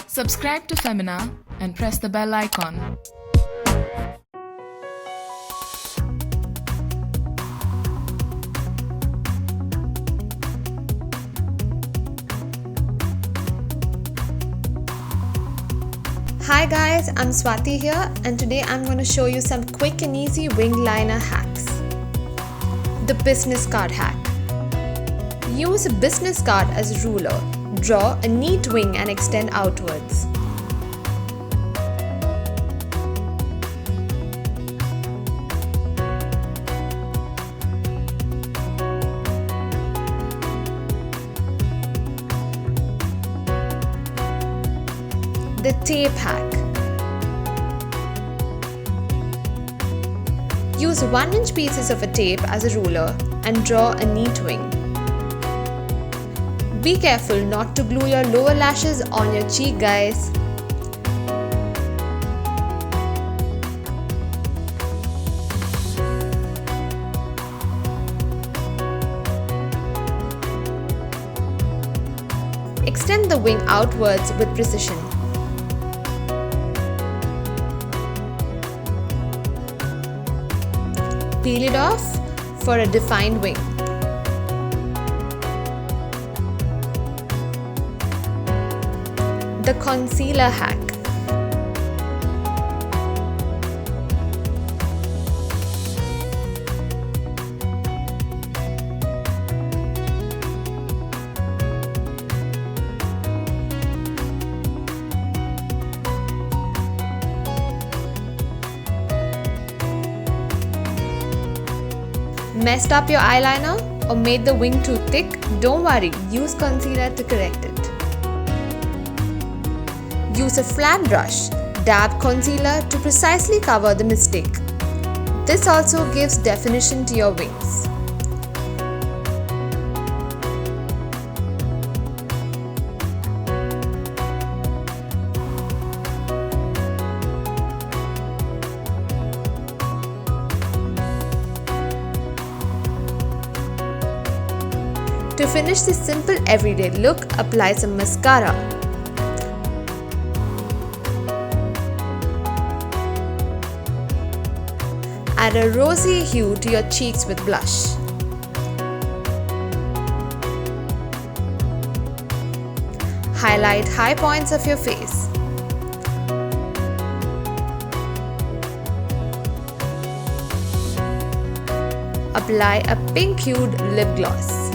Subscribe to Femina and press the bell icon. Hi guys, I'm Swati here and today I'm going to show you some quick and easy wing liner hacks. The business card hack. Use a business card as a ruler. Draw a neat wing and extend outwards. The tape hack. Use 1-inch pieces of a tape as a ruler and draw a neat wing. Be careful not to glue your lower lashes on your cheek, guys. Extend the wing outwards with precision. Peel it off for a defined wing. The concealer hack. Messed up your eyeliner or made the wing too thick? Don't worry, use concealer to correct it. Use a flat brush. Dab concealer to precisely cover the mistake. This also gives definition to your wings. To finish this simple everyday look, apply some mascara. Add a rosy hue to your cheeks with blush. Highlight high points of your face. Apply a pink hued lip gloss.